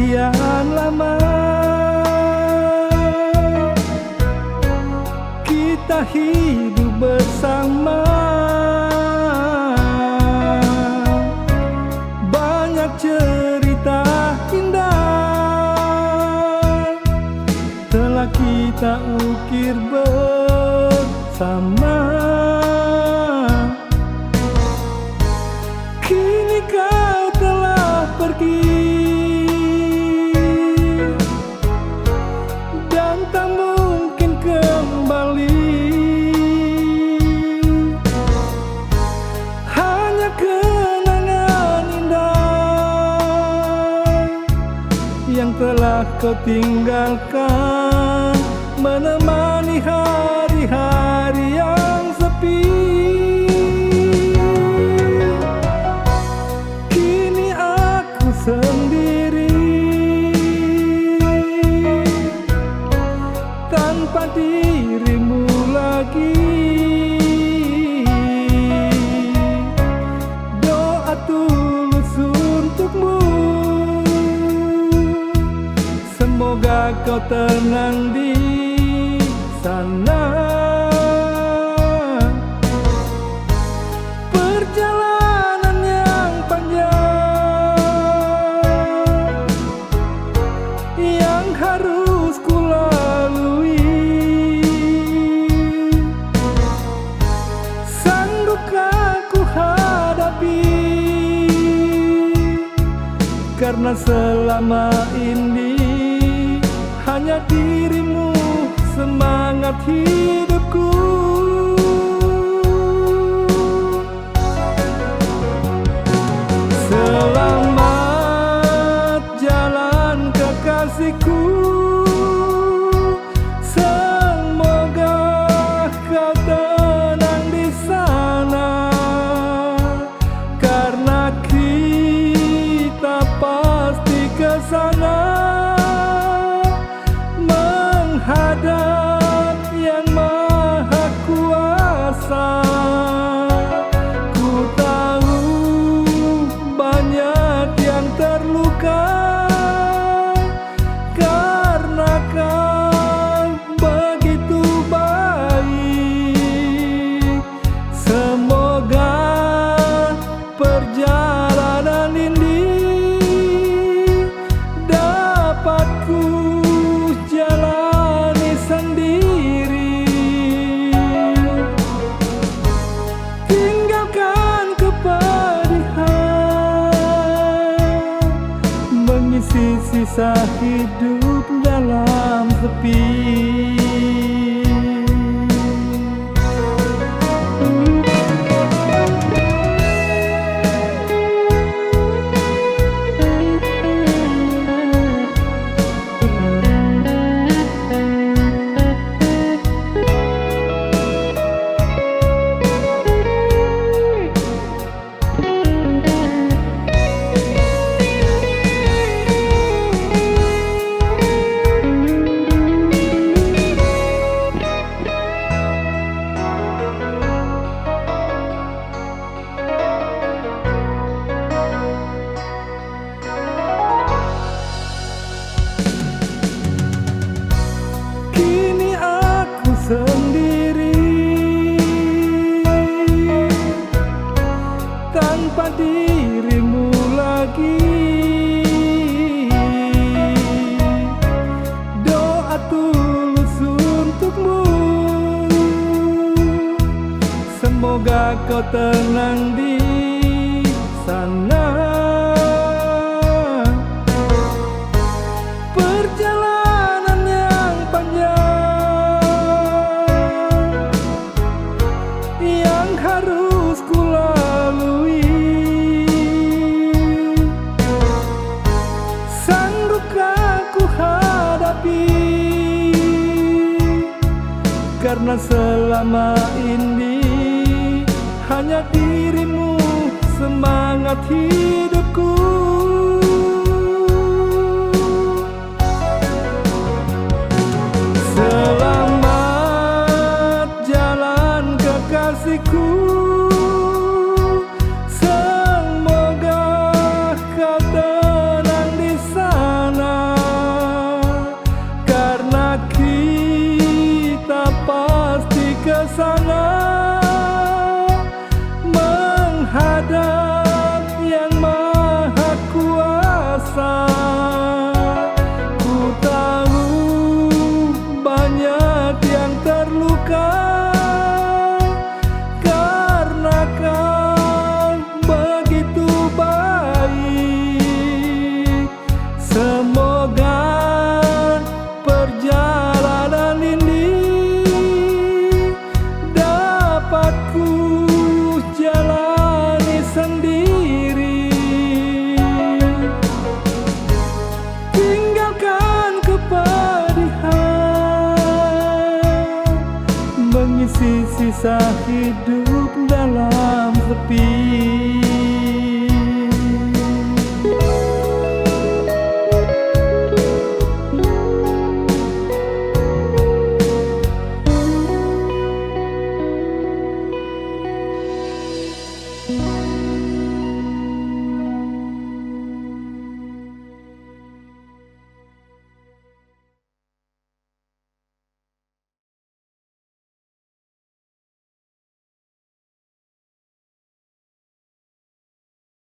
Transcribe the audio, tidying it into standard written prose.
sekian lama kita hidup bersama. Banyak cerita indah telah kita ukir bersama. Kini kau telah pergi dan tak mungkin kembali. Hanya kenangan indah yang telah kau tinggalkan, menemani hari-hari yang sepi. Kini aku sendiri tanpa dirimu lagi. Doa tulus untukmu, semoga kau tenang di sana. Perjalanan yang panjang yang harus ku lalui, sanggupkah ku hadapi, karena selama ini hanya dirimu semangat hidupku. Selamat jalan kekasihku, semoga kau tenang di sana, karena kita pasti ke sana menghadap Yang Maha Kuasa. Ku tahu banyak yang terluka karena kau begitu baik. Semoga perjalanan ini dapat ku jalani sendiri. Tinggalkan kepedihan, mengisi sisa hidup dalam sepi. Sendiri tanpa dirimu lagi. Doa tulus untukmu, semoga kau tenang di sana. Perjalanan yang panjang yang harus ku lalui, sanggupkah ku hadapi, karena selama ini hanya dirimu semangat hidupku. Selamat jalan kekasihku, semoga kau tenang di sana. bisa hidup dalam sepi.